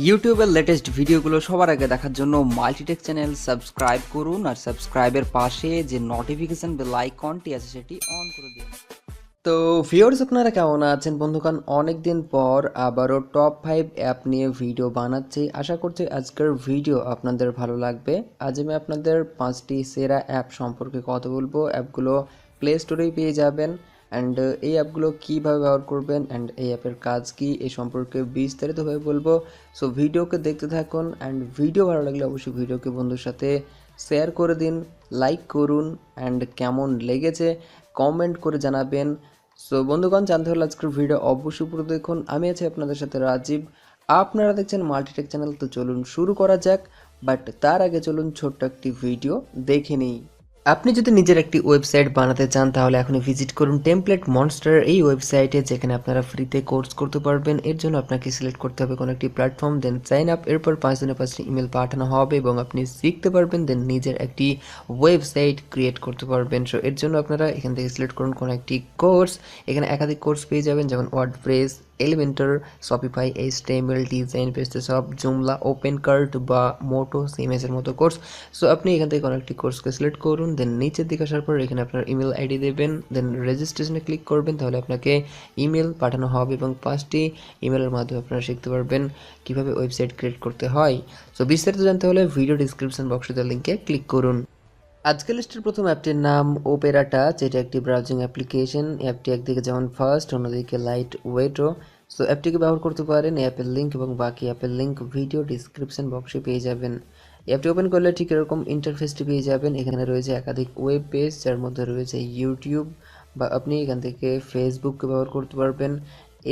ইউটিউবের লেটেস্ট ভিডিওগুলো সবার আগে দেখার জন্য মাল্টিটেক চ্যানেল সাবস্ক্রাইব করুন আর সাবস্ক্রাইবের পাশে যে নোটিফিকেশন বেল আইকনটি আছে সেটি অন করে দিন। তো ভিউয়ার্স, আপনারা কেমন আছেন বন্ধুগণ? অনেকদিন পর আবারও টপ 5 অ্যাপ নিয়ে ভিডিও বানাচ্ছি। আশা করছি আজকের ভিডিও আপনাদের ভালো লাগবে। আজ আমি আপনাদের 5টি সেরা অ্যাপ সম্পর্কে কথা বলবো। অ্যাপগুলো প্লে স্টোরেই পেয়ে যাবেন অ্যান্ড এই অ্যাপগুলো কীভাবে ব্যবহার করবেন অ্যান্ড এই অ্যাপের কাজ কী এই সম্পর্কে বিস্তারিতভাবে বলবো। সো ভিডিওকে দেখতে থাকুন অ্যান্ড ভিডিও ভালো লাগলে অবশ্যই ভিডিওকে বন্ধুর সাথে শেয়ার করে দিন, লাইক করুন অ্যান্ড কেমন লেগেছে কমেন্ট করে জানাবেন। সো বন্ধুগণ, জানতে হলে আজকের ভিডিও অবশ্যই পুরো দেখুন। আমি আছি আপনাদের সাথে রাজীব, আপনারা দেখছেন মাল্টিটেক চ্যানেল। তো চলুন শুরু করা যাক, বাট তার আগে চলুন ছোট্ট একটি ভিডিও দেখে নিই। আপনি যদি নিজের একটি ওয়েবসাইট বানাতে চান তাহলে এখনই ভিজিট করুন টেমপ্লেট মনস্টার এই ওয়েবসাইটে, যেখানে আপনারা ফ্রিতে কোর্স করতে পারবেন। এর জন্য আপনাকে সিলেক্ট করতে হবে কোনো একটি প্ল্যাটফর্ম, দেন সাইন আপ। এরপর 5 দিনে 5টি ইমেল পাঠানো হবে এবং আপনি শিখতে পারবেন, দেন নিজের একটি ওয়েবসাইট ক্রিয়েট করতে পারবেন। সো এর জন্য আপনারা এখান থেকে সিলেক্ট করুন কোনো একটি কোর্স। এখানে একাধিক কোর্স পেয়ে যাবেন, যেমন WordPress, Elementor, Shopify, HTML, design, পেজসব, জুমলা, ওপেন কার্ট বা মোটো সিএমএস এর মতো কোর্স। সো আপনি এখান থেকে কোনো একটি কোর্সকে সিলেক্ট করুন, দেন নিচের দিকে আসার পর এখানে আপনার ইমেল আইডি দেবেন, দেন রেজিস্ট্রেশনে ক্লিক করবেন। তাহলে আপনাকে ইমেল পাঠানো হবে এবং 5টি ইমেলের মাধ্যমে আপনারা শিখতে পারবেন কীভাবে ওয়েবসাইট ক্রিয়েট করতে হয়। সো বিস্তারিত জানতে হলে ভিডিও ডিসক্রিপশন বক্সে দেওয়া লিঙ্কে ক্লিক করুন। আজকের লিস্টের প্রথম অ্যাপটির নাম ওপেরা টাচ। এটা একটি ব্রাউজিং অ্যাপ্লিকেশন। অ্যাপটি একদিকে যেমন ফাস্ট, অন্যদিকে লাইট ওয়েটও। সো অ্যাপটিকে ব্যবহার করতে পারেন। অ্যাপের লিঙ্ক এবং বাকি অ্যাপের লিঙ্ক ভিডিও ডিসক্রিপশন বক্সে পেয়ে যাবেন। অ্যাপটি ওপেন করলে ঠিক এরকম ইন্টারফেসটি পেয়ে যাবেন। এখানে রয়েছে একাধিক ওয়েব পেজ, যার মধ্যে রয়েছে ইউটিউব, বা আপনি এখান থেকে ফেসবুককে ব্যবহার করতে পারবেন।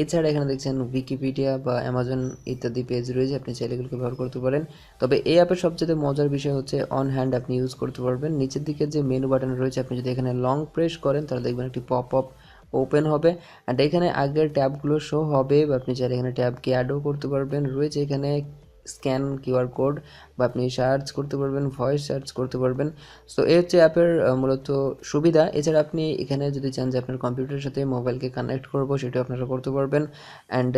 এছাড়া এখানে দেখছেন উইকিপিডিয়া বা অ্যামাজন ইত্যাদি পেজ রয়েছে, আপনি চাইলে এগুলোকে ব্যবহার করতে পারেন। তবে এই অ্যাপের সবচেয়ে মজার বিষয় হচ্ছে অন হ্যান্ড আপনি ইউজ করতে পারবেন। নিচের দিকে যে মেনু বাটন রয়েছে, আপনি যদি এখানে লং প্রেস করেন তাহলে দেখবেন একটি পপ আপ ওপেন হবে অ্যান্ড এখানে আগের ট্যাবগুলো শো হবে, বা আপনি চাইলে এখানে ট্যাবকে অ্যাডও করতে পারবেন। রয়েছে এখানে স্ক্যান কিউআর কোড, বা আপনি সার্চ করতে পারবেন, ভয়েস সার্চ করতে পারবেন। সো এই হচ্ছে অ্যাপের মূলত সুবিধা। এছাড়া আপনি এখানে যদি চান যে আপনার কম্পিউটারের সাথে মোবাইলকে কানেক্ট করবো, সেটাও আপনারা করতে পারবেন অ্যান্ড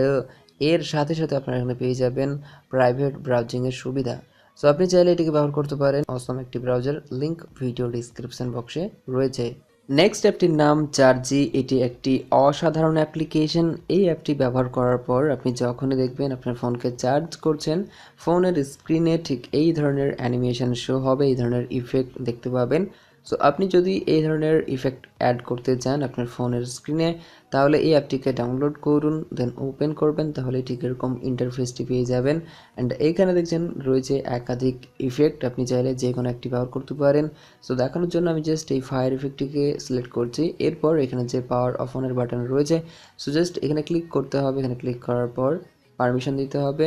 এর সাথে সাথে আপনারা এখানে পেয়ে যাবেন প্রাইভেট ব্রাউজিংয়ের সুবিধা। সো আপনি চাইলে এটিকে ব্যবহার করতে পারেন। অসম একটি ব্রাউজার, লিঙ্ক ভিডিও ডিসক্রিপশন বক্সে রয়েছে। নেক্সট অ্যাপটির নাম চার্জি। এটি একটি অসাধারণ অ্যাপ্লিকেশন। এই অ্যাপটি ব্যবহার করার পর আপনি যখনই দেখবেন আপনার ফোনকে চার্জ করছেন, ফোনের স্ক্রিনে ঠিক এই ধরনের অ্যানিমেশন শো হবে, এই ধরনের ইফেক্ট দেখতে পাবেন। সো আপনি যদি এই ধরনের ইফেক্ট অ্যাড করতে চান আপনার ফোনের স্ক্রিনে, তাহলে এই অ্যাপটিকে ডাউনলোড করুন, দেন ওপেন করবেন, তাহলে ঠিক এরকম ইন্টারফেসটি পেয়ে যাবেন অ্যান্ড এইখানে দেখছেন রয়েছে একাধিক ইফেক্ট, আপনি চাইলে যে কোনো একটি ব্যবহার করতে পারেন। সো দেখানোর জন্য আমি জাস্ট এই ফায়ার ইফেক্টটিকে সিলেক্ট করছি। এরপর এখানে যে পাওয়ার অফ অনের বাটন রয়েছে, সো জাস্ট এখানে ক্লিক করতে হবে। এখানে ক্লিক করার পর পারমিশন দিতে হবে।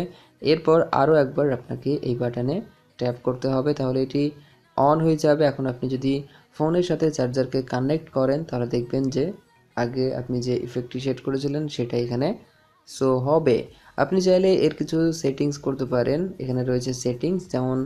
এরপর আরও একবার আপনাকে এই বাটনে ট্যাপ করতে হবে, তাহলে এটি অন হয়ে যাবে। এখন আপনি যদি ফোনের সাথে চার্জারকে কানেক্ট করেন তাহলে দেখবেন যে আগে আপনি যে ইফেক্টটি সেট করেছিলেন সেটা এখানে শো হবে। আপনি চাইলে এর কিছু সেটিংস করতে পারেন। এখানে রয়েছে সেটিংস, যেমন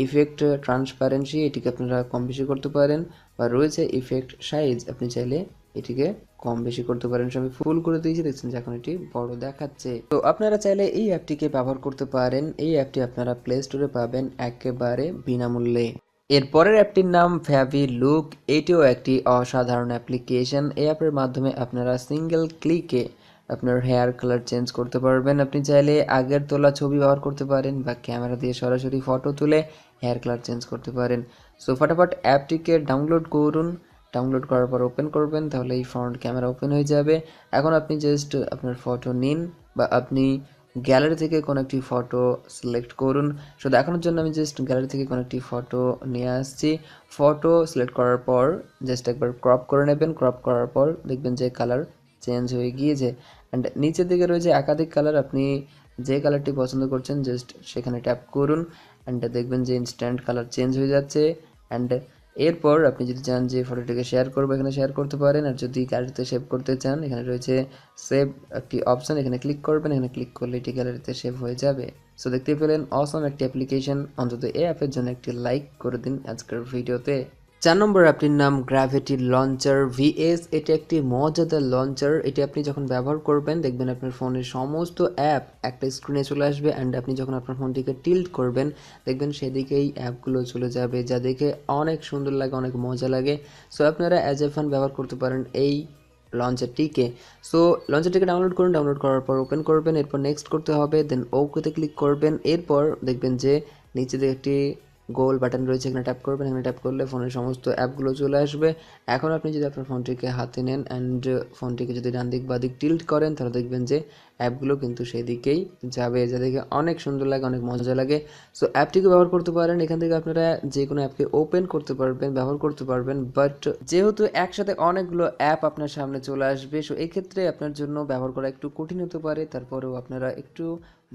ইফেক্ট ট্রান্সপারেন্সি, এটিকে আপনারা কম বেশি করতে পারেন, বা রয়েছে ইফেক্ট সাইজ, আপনি চাইলে এটিকে কম বেশি করতে পারেন। আমি ফুল করে দিয়েছি, দেখছেন যে এখন এটি বড় দেখাচ্ছে। তো আপনারা চাইলে এই অ্যাপটিকে ব্যবহার করতে পারেন। এই অ্যাপটি আপনারা প্লে স্টোরে পাবেন একেবারে বিনামূল্যে। এরপরের অ্যাপটির নাম ফ্যাভি লুক। এটিও একটি অসাধারণ অ্যাপ্লিকেশন। এই অ্যাপের মাধ্যমে আপনারা সিঙ্গেল ক্লিকে আপনার হেয়ার কালার চেঞ্জ করতে পারবেন। আপনি চাইলে আগের তোলা ছবি ব্যবহার করতে পারেন বা ক্যামেরা দিয়ে সরাসরি ফটো তুলে হেয়ার কালার চেঞ্জ করতে পারেন। সো ফটাফট অ্যাপটিকে ডাউনলোড করুন। ডাউনলোড করার পর ওপেন করবেন, তাহলে এই ফ্রন্ট ক্যামেরা ওপেন হয়ে যাবে। এখন আপনি জাস্ট আপনার ফটো নিন, বা আপনি গ্যালারি থেকে কোনো একটি ফটো সিলেক্ট করুন। সো দেখানোর জন্য আমি জাস্ট গ্যালারি থেকে কোনো একটি ফটো নিয়ে আসছি। ফটো সিলেক্ট করার পর জাস্ট একবার ক্রপ করে নেবেন। ক্রপ করার পর দেখবেন যে কালার চেঞ্জ হয়ে গিয়েছে অ্যান্ড নিচের দিকে রয়েছে একাধিক কালার। আপনি যে কালারটি পছন্দ করছেন জাস্ট সেখানে ট্যাপ করুন অ্যান্ড দেখবেন যে ইনস্ট্যান্ট কালার চেঞ্জ হয়ে যাচ্ছে। অ্যান্ড এরপর আপনি যদি চান যে ফটোটিকে শেয়ার করবো, এখানে শেয়ার করতে পারেন। আর যদি গ্যালারিতে সেভ করতে চান, এখানে রয়েছে সেভ একটি অপশান, এখানে ক্লিক করবেন। এখানে ক্লিক করলে এটি গ্যালারিতে সেভ হয়ে যাবে। সো দেখতে পেলেন অসম একটি অ্যাপ্লিকেশন। অন্তত এই অ্যাপের জন্য একটি লাইক করে দিন আজকের ভিডিওতে। 4 নম্বর অ্যাপটির নাম গ্র্যাভিটি লঞ্চার ভিএস। এটা একটি মজাদার লঞ্চার। এটি আপনি যখন ব্যবহার করবেন দেখবেন আপনার ফোনের সমস্ত অ্যাপ একটা স্ক্রিনে চলে আসবে, অ্যান্ড আপনি যখন আপনার ফোনটিকে টিল্ট করবেন দেখবেন সেদিকেই অ্যাপগুলো চলে যাবে, যা দেখে অনেক সুন্দর লাগে, অনেক মজা লাগে। সো আপনারা অ্যাজ এ ফান ব্যবহার করতে পারেন এই লঞ্চারটিকে। সো লঞ্চারটিকে ডাউনলোড করুন, ডাউনলোড করার পর ওপেন করবেন, এরপর নেক্সট করতে হবে, দেন ওকেতে ক্লিক করবেন। এরপর দেখবেন যে নিচে দিয়ে একটি গোল বাটন রয়েছে, এখানে ট্যাপ করবেন। এখানে ট্যাপ করলে ফোনের সমস্ত অ্যাপগুলো চলে আসবে। এখন আপনি যদি আপনার ফোনটিকে হাতে নেন অ্যান্ড ফোনটিকে যদি ডান দিক বা দিক টিল্ট করেন তাহলে দেখবেন যে অ্যাপগুলো কিন্তু সেই দিকেই যাবে, যা দেখে অনেক সুন্দর লাগে, অনেক মজা লাগে। সো অ্যাপটিকে ব্যবহার করতে পারেন। এখান থেকে আপনারা যে কোনো অ্যাপকে ওপেন করতে পারবেন, ব্যবহার করতে পারবেন। বাট যেহেতু একসাথে অনেকগুলো অ্যাপ আপনার সামনে চলে আসবে, সো এই ক্ষেত্রে আপনার জন্য ব্যবহার করা একটু কঠিন হতে পারে। তারপরেও আপনারা একটু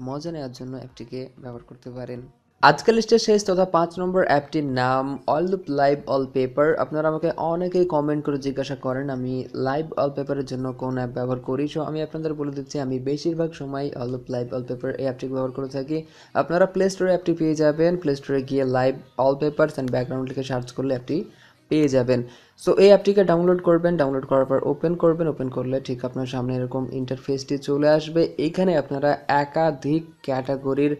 মজা নেওয়ার জন্য অ্যাপটিকে ব্যবহার করতে পারেন। আজকাল লিস্টের শেষ তথা 5 নম্বর অ্যাপটির নাম অলুপ লাইভ ওয়ালপেপার। আপনারা আমাকে অনেকেই কমেন্ট করে জিজ্ঞাসা করেন আমি লাইভ ওয়ালপেপারের জন্য কোন অ্যাপ ব্যবহার করি। সো আমি আপনাদের বলে দিচ্ছি, আমি বেশিরভাগ সময় অলুপ লাইভ ওয়ালপেপার এই অ্যাপটি ব্যবহার করে থাকি। আপনারা প্লে স্টোরে অ্যাপটি পেয়ে যাবেন। প্লে স্টোরে গিয়ে লাইভ ওয়ালপেপারস অ্যান্ড ব্যাকগ্রাউন্ড লিখে সার্চ করলে অ্যাপটি পেয়ে যাবেন। সো এই অ্যাপটিকে ডাউনলোড করবেন, ডাউনলোড করার পর ওপেন করবেন। ওপেন করলে ঠিক আপনার সামনে এরকম ইন্টারফেসটি চলে আসবে। এখানে আপনারা একাধিক ক্যাটাগরির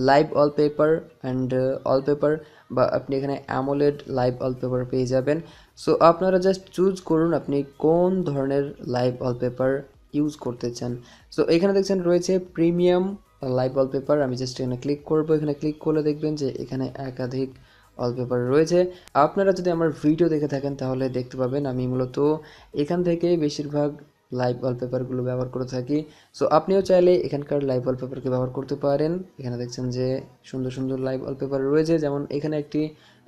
লাইভ ওয়ালপেপার অ্যান্ড ওয়ালপেপার বা আপনি এখানে অ্যামোলেড লাইভ ওয়ালপেপার পেয়ে যাবেন। সো আপনারা জাস্ট চুজ করুন আপনি কোন ধরনের লাইভ ওয়ালপেপার ইউজ করতে চান। সো এখানে দেখছেন রয়েছে প্রিমিয়াম লাইভ ওয়ালপেপার। আমি জাস্ট এখানে ক্লিক করব। এখানে ক্লিক করলে দেখবেন যে এখানে একাধিক ওয়ালপেপার রয়েছে। আপনারা যদি আমার ভিডিও দেখে থাকেন তাহলে দেখতে পাবেন আমি মূলত এখান থেকে বেশিরভাগ লাইভ ওয়ালপেপারগুলো ব্যবহার করে থাকি। সো আপনিও চাইলে এখানকার লাইভ ওয়ালপেপারকে ব্যবহার করতে পারেন। এখানে দেখছেন যে সুন্দর সুন্দর লাইভ ওয়ালপেপার রয়েছে, যেমন এখানে একটি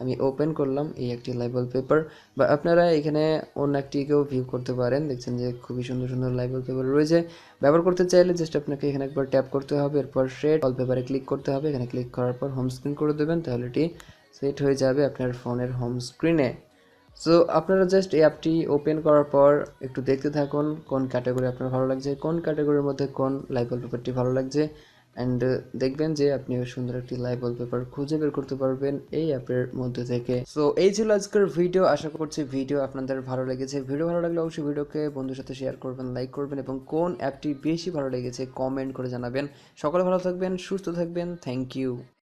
আমি ওপেন করলাম, এই একটি লাইভ ওয়ালপেপার। বা আপনারা এখানে অন্য একটিকেও ভিউ করতে পারেন। দেখছেন যে খুবই সুন্দর সুন্দর লাইভ ওয়ালপেপার রয়েছে। ব্যবহার করতে চাইলে জাস্ট আপনাকে এখানে একবার ট্যাপ করতে হবে, এরপর শেড ওয়ালপেপারে ক্লিক করতে হবে। এখানে ক্লিক করার পর হোম স্ক্রিন করে দেবেন, তাহলে এটি সেট হয়ে যাবে আপনার ফোনের হোম স্ক্রিনে। সো আপনারা জাস্ট এই অ্যাপটি ওপেন করার পর একটু দেখতে থাকুন কোন ক্যাটাগরি আপনার ভালো লাগছে, কোন ক্যাটাগরির মধ্যে কোন লাইভ ওয়ালপেপারটি ভালো লাগছে, অ্যান্ড দেখবেন যে আপনিও সুন্দর একটি লাইভ ওয়ালপেপার খুঁজে বের করতে পারবেন এই অ্যাপের মধ্যে থেকে। সো এই ছিল আজকের ভিডিও। আশা করছি ভিডিও আপনাদের ভালো লেগেছে। ভিডিও ভালো লাগলে অবশ্যই ভিডিওকে বন্ধুর সাথে শেয়ার করবেন, লাইক করবেন এবং কোন অ্যাপটি বেশি ভালো লেগেছে কমেন্ট করে জানাবেন। সকলে ভালো থাকবেন, সুস্থ থাকবেন। Thank you.